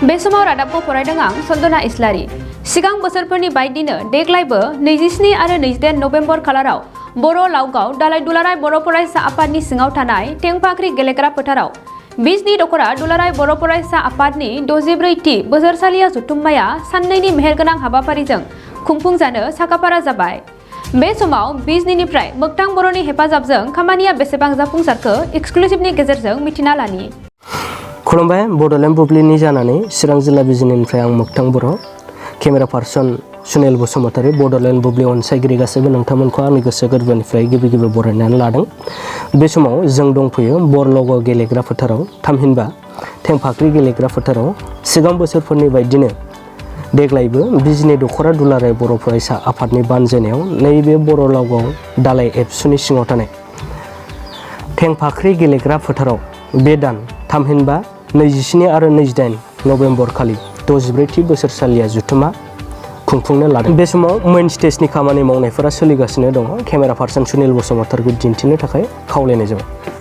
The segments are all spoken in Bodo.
बे समाव रादाबखौ फरायदों आं सन्दना इस्लारि। सिगां बोसोरफोरनि बायदिनो देग्लायबो 27 आरो 28 नबेम्बर खालाराव बर' लावगाव दालाइ दुलाराय बर' फरायसा आफादनि सिङाव थानाय टेंफाख्रि गेलेग्रा फोथाराव बिजनी दखरा दुलाराय बर' फरायसा आफादनि 64थि बोसोरसालिया जथुम्माया साननैनि मेहेरगोनां हाबाफारिजों खुंफुंजानो साखाफारा जाबाय। बे समाव बिजनीनिफ्राय मोगथां बर'नि हेफाजाबजों खामानिया बेसेबां जाफुंसारखो एक्सक्लुसिभनि गेजेरजों मिथिना लानि। खुलुमबाय, बड'लेण्ड बुब्लिनि जानानै चिरां जिल्ला बिजनीनिफ्राय आं मोगथां बर', केमेरा पार्सन सुनिल बसुमतारी, बड'लेण्ड बुब्लि अनसायगिरि गासैबो नोंथांमोनखौ आंनि गोसो गोरबोनिफ्राय गिबि बरायनानै लादों। बे समाव जों दंफैयो बरलगाव गेलेग्रा फोथाराव, थामहिनबा टेंफाख्रि गेलेग्रा फोथाराव। सिगां बोसोरफोरनि बायदिनो देग्लायबो बिजनी दखरा दुलाराय बर' फरायसा आफादनि बानजायनायाव नैबे बरलगाव दालाइ एबसुनि सिङाव थानाय टेंफाख्रि गेलेग्रा फोथाराव बे दान थामहिनबा 27 आरो 28 नबेम्बर खालि 64थि बोसोरसालिया जथुम्मा खुंफुंनो लादों। बे समाव मेइन स्टेजनि खामानि मावनायफोरा सोलिगासिनो दङ। केमेरा पार्सन सुनिल बसुमतारीखौ दिन्थिनो थाखाय खावलायनाय जाबाय।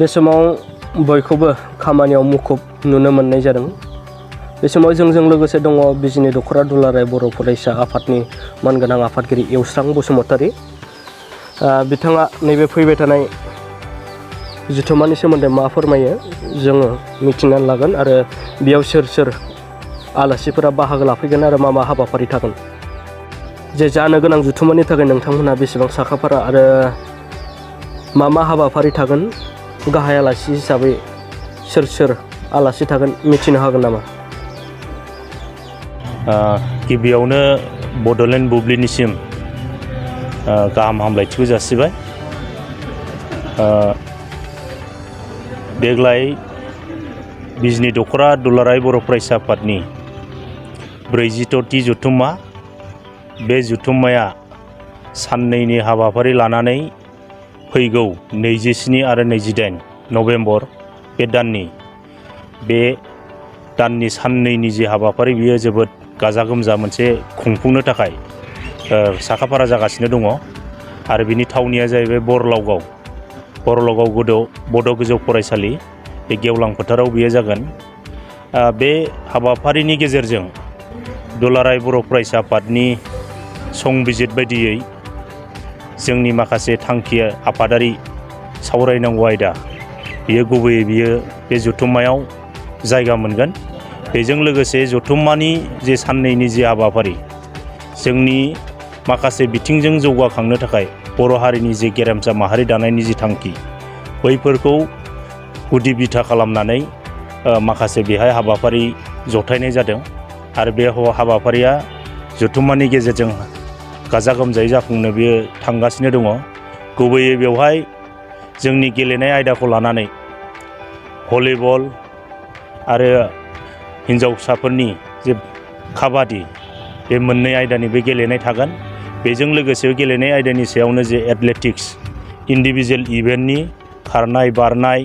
बे समाव बयखौबो खामानियाव मुखुब नुनो मोननाय जादों। बे समाव जोंजों लोगोसे दङ बिजनी दखरा दुलाराय बर' फरायसा आफादनि मानगोनां आफादगिरि एवस्रां बसुमतारी। बिथाङा नैबे फैबाय थानाय जथुम्मानि सोमोन्दै मा फोरमायो जोङो मिथिनानै लागोन आरो बेयाव सोर सोर आलासिफोरा बाहागो लाफैगोन आरो मा मा हाबाफारि थागोन। जे जानो गोनां जथुम्मानि थाखाय नोंथांमोनहा बेसेबां साखाफारा आरो मा मा हाबाफारि थागोन, गाहाय आलासि हिसाबै सोर सोर आलासि थागोन मिथिनो हागोन नामा? गिबियावनो बड'लेण्ड बुब्लिनिसिम गाहाम हामलायथिखौ जासिबाय। देग्लाय बिजनी दखरा दुलाराय बर' फरायसा आफादनि 46थि जथुम्मा, बे जथुम्माया साननैनि हाबाफारि लानानै फैगौ 27 आरो 28 नबेम्बर बे दाननि साननैनि जे हाबाफारि बियो जोबोद गाजा गोमजा मोनसे खुंफुंनो थाखाय साखाफारा जागासिनो दङ आरो बिनि थावनिया जाहैबाय बरलगाव बड' गोजौ फरायसालि, बे गेवलां फोथाराव बियो जागोन। बे हाबाफारिनि गेजेरजों दुलाराय बर' फरायसा आफादनि संबिजित बायदियै जोंनि माखासे थांखि आफादारि सावरायनांगौ आयदा बियो गुबैयै बे जथुम्मायाव जायगा मोनगोन। बेजों लोगोसे जथुम्मानि जे साननैनि जे हाबाफारि, जोंनि माखासे बिथिंजों जौगाखांनो थाखाय बर' हारिनि जे गेरेमसा माहारि दानायनि जि थांखि, बैफोरखौ गुदि बिथा खालामनानै माखासे बेहाय हाबाफारि जथायनाय जादों आरो बे हाबाफारिया जथुम्मानि गेजेरजों गाजा गोमजायै जाफुंनो बियो थांगासिनो दङ। गुबैयै बेवहाय जोंनि गेलेनाय आयदाखौ लानानै भलिबल आरो हिन्जावसाफोरनि जे काबादि, बे मोननै आयदानि बे गेलेनाय थागोन। बेजों लोगोसे गेलेनाय आयदानि सायावनो जे एथलेटिक्स इन्डिभिजुवेल इभेन्टनि खारनाय बारनाय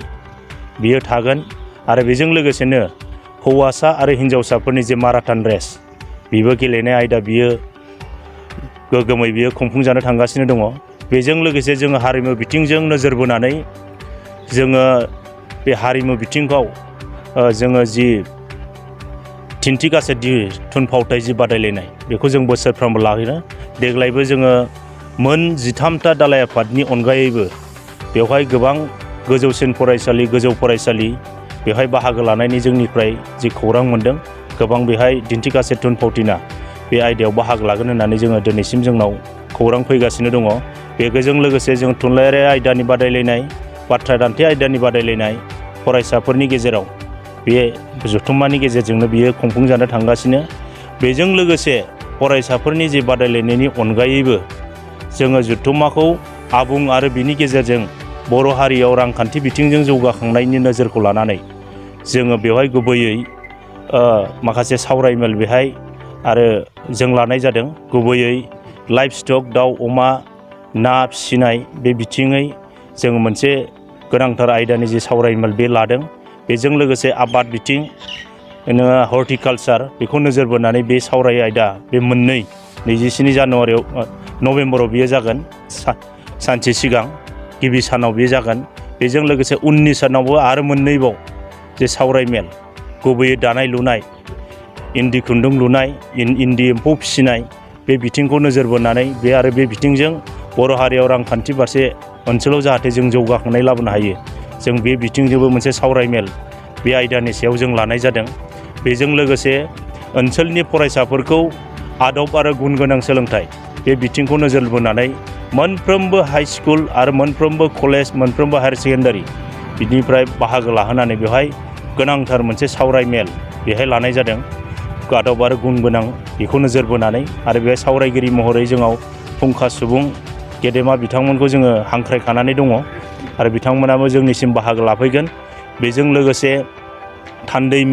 बियो थागोन आरो बेजों लोगोसेनो हौवासा आरो हिन्जावसाफोरनि जे माराथन रेस, बेबो गेलेनाय आयदा बियो गोगोमै बियो खुंफुंजानो थांगासिनो दङ। बेजों लोगोसे जोङो हारिमु बिथिंजों नोजोर बोनानै जोङो बे हारिमु बिथिंखौ जोङो जि दिन्थिगासे थुनफावथाय जि बादायलायनाय, बेखौ जों बोसोरफ्रोमबो लाहैनो। देग्लायबो जोङो मोन 13ता दालाइ आफादनि अनगायैबो बेवहाय गोबां गोजौसिन फरायसालि, गोजौ फरायसालि बेवहाय बाहागो लानायनि जोंनिफ्राय जि खौरां मोन्दों, गोबां बेहाय दिन्थिगासे थुनफावथिना बे आयदायाव बाहागो लागोन होननानै जोङो दिनैसिम जोंनाव खौरां फैगासिनो दङ। बेजों लोगोसे जों थुनलाइयारि आयदानि बादायलायनाय, बाथ्रा दान्थे आयदानि बादायलायनाय फरायसाफोरनि गेजेराव बे जथुम्मानि गेजेरजोंनो बियो खुंफुंजानो थांगासिनो। बेजों लोगोसे फरायसाफोरनि जे बादायलायनायनि अनगायैबो जोङो जथुम्माखौ आबुं आरो बिनि गेजेरजों बर' हारियाव रांखान्थि बिथिंजों जौगाखांनायनि नोजोरखौ लानानै जोङो बेवहाय गुबैयै माखासे सावरायमेल बेहाय आरो जों लानाय जादों। गुबैयै लाइफ स्टक, दाउ अमा ना फिसिनाय बे बिथिङै जोङो मोनसे गोनांथार आयदानि जे सावरायमेल बे लादों। बेजों लोगोसे आबाद बिथिं, हर्टिकालसार बेखौ नोजोर बोनानै बे सावराय आयदा बे मोननै 24 नभेम्बराव बियो जागोन। सानसे सिगां गिबि सानाव बियो जागोन। बेजों लोगोसे उननि सानावबो आरो मोननैबाव जे सावरायमेल, गुबैयै दानाय लुनाय, इन्दि खुन्दुं लुनाय, इन्दि एम्फौ फिसिनाय बे बिथिंखौ नोजोर बोनानै बे आरो बे बिथिंजों बर' हारियाव रांखान्थि फारसे ओनसोलाव जाहाथे जों जौगाखांनाय लाबोनो हायो, जों बे बिथिंजोंबो मोनसे सावरायमेल बे आयदानि सायाव जों लानाय जादों। बेजों लोगोसे ओनसोलनि फरायसाफोरखौ आदब आरो गुन गोनां सोलोंथाइ बे बिथिंखौ नोजोर बोनानै मोनफ्रोमबो हाइ स्कुल आरो मोनफ्रोमबो कलेज, मोनफ्रोमबो हायार सेकेन्डारि बिनिफ्राय बाहागो लाहोनानै बेवहाय गोनांथार मोनसे सावरायमेल बेहाय लानाय जादों। आदब आरो गुन गोनां बेखौ नोजोर बोनानै आरो बेहाय सावरायगिरि महरै जोंनाव फुंखा सुबुं गेदेमा बिथांमोनखौ जोङो हांख्रायखानानै दङ आरो बिथांमोनाबो जोंनिसिम बाहागो लाफैगोन। बेजों लोगोसे थान्दै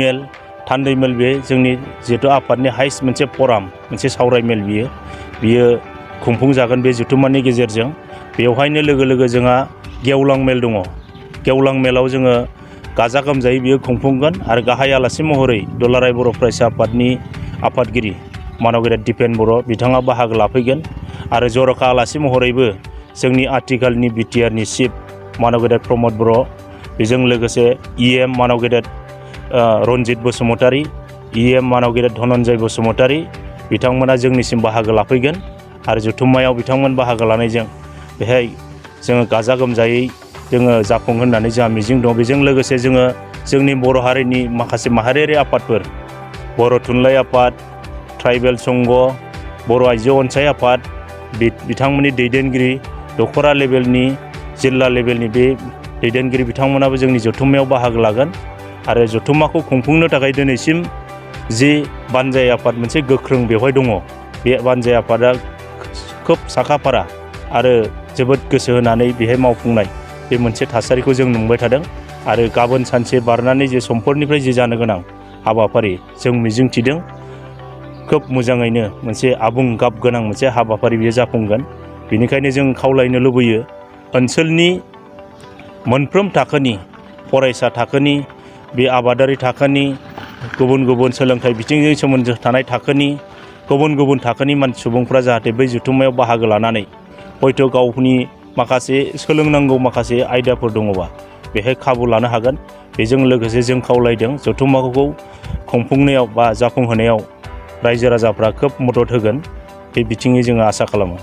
मेल बे जोंनि जिहेथु आफादनि हाइस्ट मोनसे फराम, मोनसे सावरायमेल बियो खुंफुंजागोन बे जथुम्मानि गेजेरजों। बेवहायनो लोगो लोगो जोंहा गेवलां मेल दङ। गेवलां मेलाव जोङो गाजा गोमजायै बियो खुंफुंगोन आरो गाहाय आलासि महरै दुलाराय बर' फरायसा आफादनि आफादगिरि मानव गेदेर दिपेन बर' बिथाङा बाहागो लाफैगोन आरो जर'खा आलासि महरैबो जोंनि आथिखालनि बिटिआरनि चिफ मानव गेदेर प्रमद बर', बेजों लोगोसे EM मानव गेदेर रन्जित बसुमतारी, EM मानव गेदेर धनन्जय बसुमतारी बिथांमोना जोंनिसिम बाहागो लाफैगोन आरो जथुम्मायाव बिथांमोन बाहागो लानायजों बेहाय जोङो गाजा गोमजायै जोङो जाफुं होननानै जोंहा मिजिं दं। बेजों लोगोसे जोङो जोंनि बर' हारिनि माखासे माहारियारि आफादफोर, बर' थुनलाइ आफाद, ट्राइबेल संघ, बर' आइजो अनसाय आफाद बिथांमोननि दैदेनगिरि, दख'रा लेभेलनि, जिल्ला लेभेलनि बे दैदेनगिरि बिथांमोनाबो जोंनि जथुम्मायाव बाहागो लागोन आरो जथुम्माखौ खुंफुंनो थाखाय दिनैसिम जि बानजाय आफाद मोनसे गोख्रों बेवहाय दङ, बे बानजाय आफादा खोब साखाफारा आरो जोबोद गोसो होनानै बेहाय मावफुंनाय बे मोनसे थासारिखौ जों नुबाय थादों आरो गाबोन सानसे बारनानै जे समफोरनिफ्राय जे जानो गोनां हाबाफारि जों मिजिंथिदों खोब मोजाङैनो मोनसे आबुं गाब गोनां मोनसे हाबाफारि बेयो जाफुंगोन। बेनिखायनो जों खावलायनो लुबैयो ओनसोलनि मोनफ्रोम थाखोनि फरायसा थाखोनि, बे आबादारि थाखोनि, गुबुन गुबुन सोलोंथाइ बिथिंजों सोमोन्दो थानाय थाखोनि, गुबुन गुबुन थाखोनि सुबुंफ्रा जाहाथे बै जथुम्मायाव बाहागो लानानै हयथ' गावनि माखासे सोलोंनांगौ माखासे आयदाफोर दङबा बेहाय खाबु लानो हागोन। बेजों लोगोसे जों खावलायदों जथुम्माखौ खुंफुंनायाव बा जाफुंहोनायाव रायजो राजाफ्रा खोब मदद होगोन, बे बिथिङै जोङो आसा खालामो।